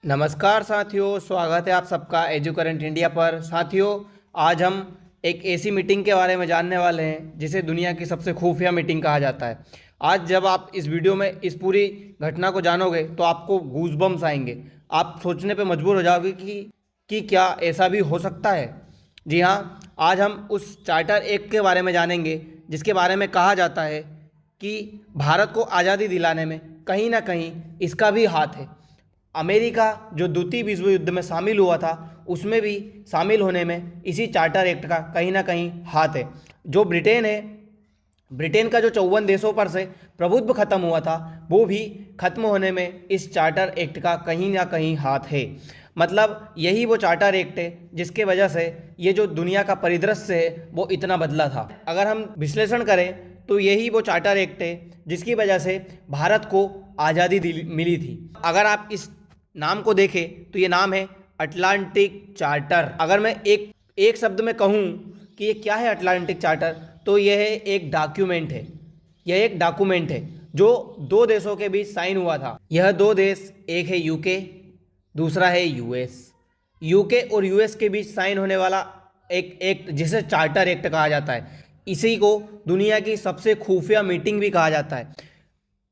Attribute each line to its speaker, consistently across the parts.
Speaker 1: नमस्कार साथियों, स्वागत है आप सबका एजू करंट इंडिया पर। साथियों, आज हम एक ऐसी मीटिंग के बारे में जानने वाले हैं जिसे दुनिया की सबसे खुफिया मीटिंग कहा जाता है। आज जब आप इस वीडियो में इस पूरी घटना को जानोगे तो आपको गूज़बम्स आएंगे। आप सोचने पे मजबूर हो जाओगे कि क्या ऐसा भी हो सकता है। जी हाँ, आज हम उस चार्टर एक्ट के बारे में जानेंगे जिसके बारे में कहा जाता है कि भारत को आज़ादी दिलाने में कहीं ना कहीं इसका भी हाथ है। अमेरिका जो द्वितीय विश्व युद्ध में शामिल हुआ था उसमें भी शामिल होने में इसी चार्टर एक्ट का कहीं ना कहीं हाथ है। जो ब्रिटेन है, ब्रिटेन का जो 54 देशों पर से प्रभुत्व खत्म हुआ था वो भी खत्म होने में इस चार्टर एक्ट का कहीं ना कहीं हाथ है। मतलब यही वो चार्टर एक्ट है जिसके वजह से ये जो दुनिया का परिदृश्य है वो इतना बदला था। अगर हम विश्लेषण करें तो यही वो चार्टर एक्ट है जिसकी वजह से भारत को आज़ादी मिली थी। अगर आप इस नाम को देखें तो ये नाम है अटलांटिक चार्टर। अगर मैं एक शब्द में कहूँ कि ये क्या है अटलांटिक चार्टर, तो यह है एक डॉक्यूमेंट है। यह एक डॉक्यूमेंट है जो दो देशों के बीच साइन हुआ था। यह दो देश, एक है यूके, दूसरा है यूएस। यूके और यूएस के बीच साइन होने वाला एक एक्ट जिसे चार्टर एक्ट कहा जाता है। इसी को दुनिया की सबसे खुफिया मीटिंग भी कहा जाता है।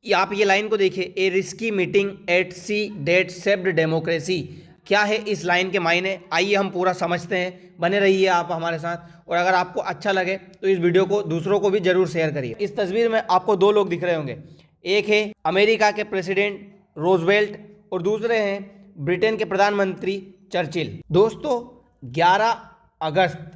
Speaker 1: आप ये लाइन को देखिए, a risky meeting at sea that saved democracy. क्या है इस लाइन के मायने, आइए हम पूरा समझते हैं। बने रहिए आप हमारे साथ, और अगर आपको अच्छा लगे तो इस वीडियो को दूसरों को भी जरूर शेयर करिए। इस तस्वीर में आपको दो लोग दिख रहे होंगे, एक है अमेरिका के प्रेसिडेंट रोजवेल्ट और दूसरे हैं ब्रिटेन के प्रधानमंत्री चर्चिल। दोस्तों, 11 अगस्त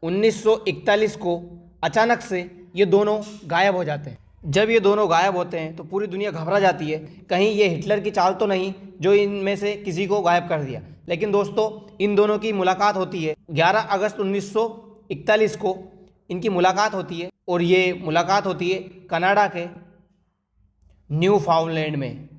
Speaker 1: 1941 को अचानक से ये दोनों गायब हो जाते हैं। जब ये दोनों गायब होते हैं तो पूरी दुनिया घबरा जाती है, कहीं ये हिटलर की चाल तो नहीं जो इनमें से किसी को गायब कर दिया। लेकिन दोस्तों, इन दोनों की मुलाकात होती है 11 अगस्त 1941 को। इनकी मुलाकात होती है और ये मुलाकात होती है कनाडा के न्यू फाउंडलैंड में।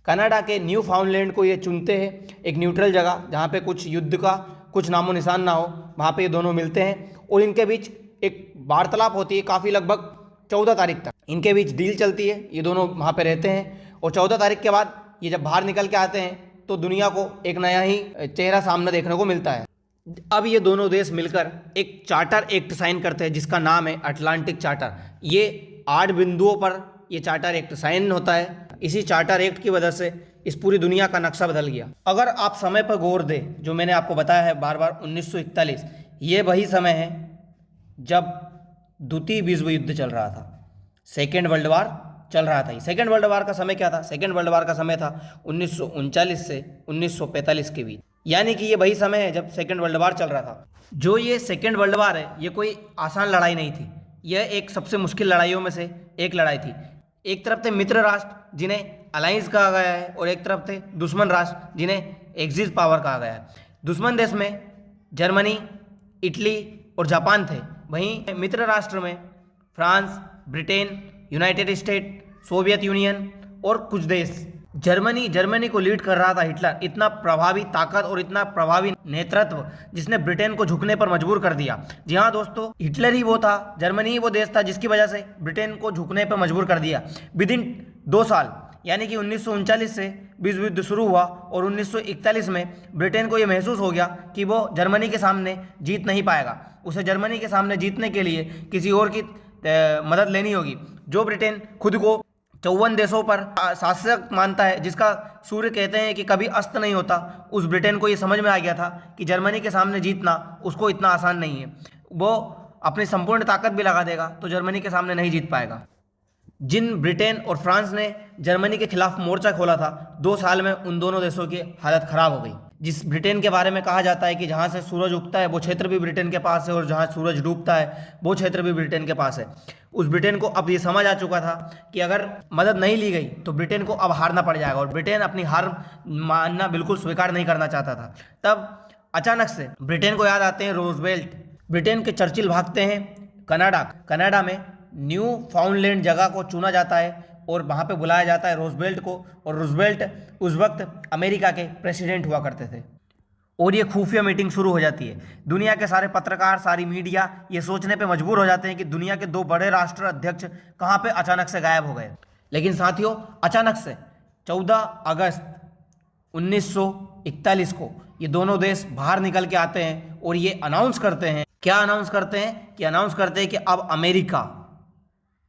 Speaker 1: कनाडा के न्यू फाउंडलैंड को ये चुनते हैं, एक न्यूट्रल जगह जहाँ पे कुछ युद्ध का कुछ नामो निशान ना हो। वहाँ पे ये दोनों मिलते हैं और इनके बीच एक वार्तालाप होती है काफ़ी, लगभग 14 तारीख तक इनके बीच डील चलती है। ये दोनों वहाँ पे रहते हैं और 14 तारीख के बाद ये जब बाहर निकल के आते हैं तो दुनिया को एक नया ही चेहरा सामने देखने को मिलता है। अब ये दोनों देश मिलकर एक चार्टर एक्ट साइन करते हैं जिसका नाम है अटलांटिक चार्टर। ये 8 बिंदुओं पर ये चार्टर एक्ट साइन होता है। इसी चार्टर एक्ट की वजह से इस पूरी दुनिया का नक्शा बदल गया। अगर आप समय पर गौर दें, जो मैंने आपको बताया है बार बार 1941, ये वही समय है जब द्वितीय विश्व युद्ध चल रहा था, सेकेंड वर्ल्ड वार चल रहा था। सेकेंड वर्ल्ड वार का समय क्या था? सेकेंड वर्ल्ड वार का समय था 1939 से 1945 के बीच। यानी कि ये वही समय है जब सेकेंड वर्ल्ड वार चल रहा था। जो ये सेकेंड वर्ल्ड वार है, ये कोई आसान लड़ाई नहीं थी। यह एक सबसे मुश्किल लड़ाइयों में से एक लड़ाई थी। एक तरफ थे मित्र राष्ट्र जिन्हें अलायंस कहा गया है, और एक तरफ थे दुश्मन राष्ट्र जिन्हें एक्सिस पावर कहा गया है। दुश्मन देश में जर्मनी, इटली और जापान थे। वहीं मित्र राष्ट्र में France, Britain, United state, Soviet union और कुछ देश। जर्मनी को लीड कर रहा था हिटलर। इतना प्रभावी ताकत और इतना प्रभावी नेतृत्व जिसने ब्रिटेन को झुकने पर मजबूर कर दिया। जी हाँ दोस्तों, हिटलर ही वो था, जर्मनी ही वो देश था जिसकी वजह से ब्रिटेन को झुकने पर मजबूर कर दिया। विद इन 2 साल, यानी कि 1939 से विश्व युद्ध शुरू हुआ और 1941 में ब्रिटेन को ये महसूस हो गया कि वो जर्मनी के सामने जीत नहीं पाएगा। उसे जर्मनी के सामने जीतने के लिए किसी और की मदद लेनी होगी। जो ब्रिटेन खुद को 54 देशों पर शासक मानता है, जिसका सूर्य कहते हैं कि कभी अस्त नहीं होता, उस ब्रिटेन को ये समझ में आ गया था कि जर्मनी के सामने जीतना उसको इतना आसान नहीं है। वो अपनी संपूर्ण ताकत भी लगा देगा तो जर्मनी के सामने नहीं जीत पाएगा। जिन ब्रिटेन और फ्रांस ने जर्मनी के खिलाफ मोर्चा खोला था, 2 साल में उन दोनों देशों की हालत खराब हो गई। जिस ब्रिटेन के बारे में कहा जाता है कि जहाँ से सूरज उगता है वो क्षेत्र भी ब्रिटेन के पास है, और जहाँ सूरज डूबता है वो क्षेत्र भी ब्रिटेन के पास है। उस ब्रिटेन को अब ये समझ आ चुका था कि अगर मदद नहीं ली गई तो ब्रिटेन को अब हारना पड़ जाएगा, और ब्रिटेन अपनी हार मानना बिल्कुल स्वीकार नहीं करना चाहता था। तब अचानक से ब्रिटेन को याद आते हैं रोजवेल्ट। ब्रिटेन के चर्चिल भागते हैं कनाडा में न्यू फाउंडलैंड जगह को चुना जाता है और वहाँ पे बुलाया जाता है रोजवेल्ट को। और रोजवेल्ट उस वक्त अमेरिका के प्रेसिडेंट हुआ करते थे। और ये खुफिया मीटिंग शुरू हो जाती है। दुनिया के सारे पत्रकार, सारी मीडिया ये सोचने पे मजबूर हो जाते हैं कि दुनिया के 2 बड़े राष्ट्र अध्यक्ष कहाँ पे अचानक से गायब हो गए। लेकिन साथियों, अचानक से 14 अगस्त 1941 को ये दोनों देश बाहर निकल के आते हैं और ये अनाउंस करते हैं, क्या अनाउंस करते हैं कि अनाउंस करते हैं कि अब अमेरिका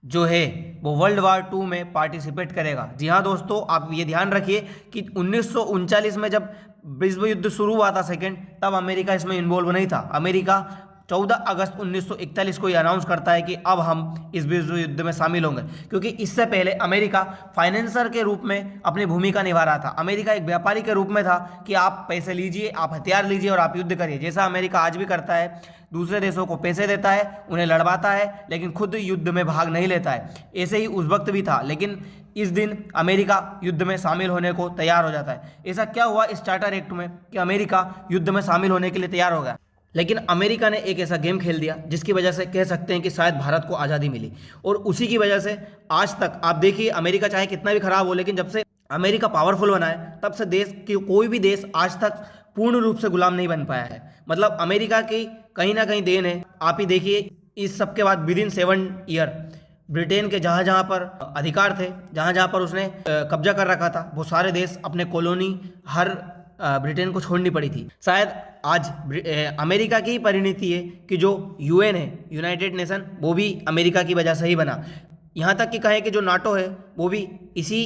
Speaker 1: जो है वो वर्ल्ड वार 2 में पार्टिसिपेट करेगा। जी हाँ दोस्तों, आप ये ध्यान रखिए कि 1939 में जब विश्व युद्ध शुरू हुआ था सेकेंड, तब अमेरिका इसमें इन्वॉल्व नहीं था। अमेरिका 14 अगस्त 1941 को ये अनाउंस करता है कि अब हम इस विश्व युद्ध में शामिल होंगे, क्योंकि इससे पहले अमेरिका फाइनेंसर के रूप में अपनी भूमिका निभा रहा था। अमेरिका एक व्यापारी के रूप में था कि आप पैसे लीजिए, आप हथियार लीजिए और आप युद्ध करिए, जैसा अमेरिका आज भी करता है। दूसरे देशों को पैसे देता है, उन्हें लड़वाता है, लेकिन खुद युद्ध में भाग नहीं लेता है। ऐसे ही उस वक्त भी था, लेकिन इस दिन अमेरिका युद्ध में शामिल होने को तैयार हो जाता है। ऐसा क्या हुआ इस चार्टर एक्ट में कि अमेरिका युद्ध में शामिल होने के लिए तैयार हो गया? लेकिन अमेरिका ने एक ऐसा गेम खेल दिया जिसकी वजह से कह सकते हैं कि शायद भारत को आज़ादी मिली, और उसी की वजह से आज तक आप देखिए, अमेरिका चाहे कितना भी खराब हो, लेकिन जब से अमेरिका पावरफुल बना है तब से देश की कोई भी देश आज तक पूर्ण रूप से गुलाम नहीं बन पाया है। मतलब अमेरिका की कहीं ना कहीं देन है। आप ही देखिए, इस सब के बाद विदिन 7 ईयर ब्रिटेन के जहाँ जहाँ पर अधिकार थे, जहाँ जहाँ पर उसने कब्जा कर रखा था, वो सारे देश अपने कॉलोनी हर ब्रिटेन को छोड़नी पड़ी थी। शायद आज अमेरिका की ही परिणति है कि जो यूएन है, यूनाइटेड नेशन, वो भी अमेरिका की वजह से ही बना। यहाँ तक कि कहें कि जो नाटो है वो भी इसी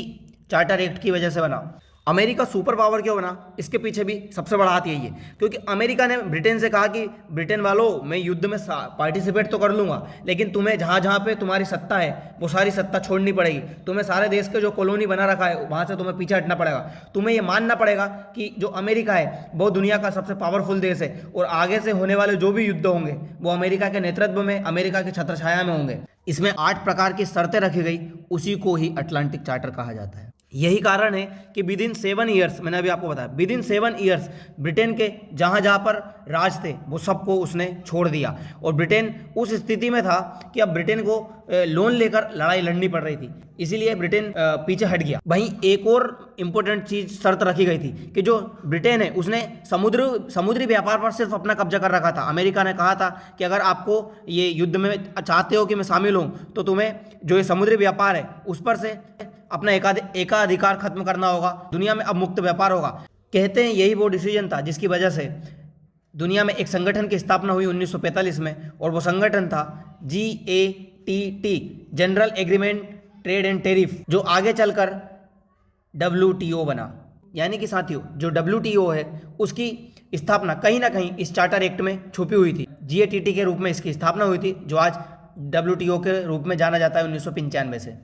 Speaker 1: चार्टर एक्ट की वजह से बना। अमेरिका सुपर पावर क्यों बना, इसके पीछे भी सबसे बड़ा हाथ यही है, क्योंकि अमेरिका ने ब्रिटेन से कहा कि ब्रिटेन वालों, मैं युद्ध में पार्टिसिपेट तो कर लूँगा, लेकिन तुम्हें जहाँ जहाँ पे तुम्हारी सत्ता है वो सारी सत्ता छोड़नी पड़ेगी। तुम्हें सारे देश के जो कॉलोनी बना रखा है वहाँ से तुम्हें पीछे हटना पड़ेगा। तुम्हें ये मानना पड़ेगा कि जो अमेरिका है वो दुनिया का सबसे पावरफुल देश है, और आगे से होने वाले जो भी युद्ध होंगे वो अमेरिका के नेतृत्व में, अमेरिका की छत्रछाया में होंगे। इसमें 8 प्रकार की शर्तें रखी गई, उसी को ही अटलांटिक चार्टर कहा जाता है। यही कारण है कि विदिन 7 ईयर्स, मैंने अभी आपको बताया, विदिन 7 ईयर्स ब्रिटेन के जहाँ जहाँ पर राज थे वो सबको उसने छोड़ दिया, और ब्रिटेन उस स्थिति में था कि अब ब्रिटेन को लोन लेकर लड़ाई लड़नी पड़ रही थी, इसीलिए ब्रिटेन पीछे हट गया। वहीं एक और इम्पोर्टेंट चीज शर्त रखी गई थी कि जो ब्रिटेन है उसने समुद्री व्यापार पर सिर्फ अपना कब्जा कर रखा था। अमेरिका ने कहा था कि अगर आपको ये युद्ध में चाहते हो कि मैं शामिल हूँ, तो तुम्हें जो ये समुद्री व्यापार है उस पर से अपना एकाधिकार खत्म करना होगा, दुनिया में अब मुक्त व्यापार होगा। कहते हैं यही वो डिसीजन था जिसकी वजह से दुनिया में एक संगठन की स्थापना हुई 1945 में, और वो संगठन था GATT, general agreement trade and tariff, जो आगे चलकर WTO बना। यानी कि साथियों, जो WTO है उसकी स्थापना कहीं ना कहीं इस चार्टर एक्ट में छुपी हुई थी। GATT के रूप में इसकी स्थापना हुई थी, जो आज WTO के रूप में जाना जाता है 1995 से।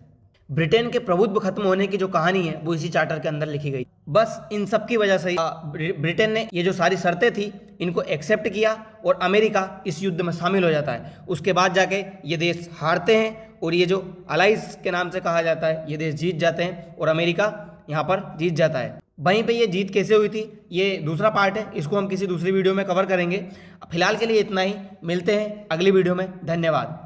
Speaker 1: ब्रिटेन के प्रभुत्व खत्म होने की जो कहानी है वो इसी चार्टर के अंदर लिखी गई। बस इन सब की वजह से ब्रिटेन ने ये जो सारी शर्तें थी इनको एक्सेप्ट किया, और अमेरिका इस युद्ध में शामिल हो जाता है। उसके बाद जाके ये देश हारते हैं, और ये जो अलाइज के नाम से कहा जाता है, ये देश जीत जाते हैं और अमेरिका यहाँ पर जीत जाता है। वहीं पे ये जीत कैसे हुई थी, ये दूसरा पार्ट है, इसको हम किसी दूसरी वीडियो में कवर करेंगे। फिलहाल के लिए इतना ही, मिलते हैं अगली वीडियो में। धन्यवाद।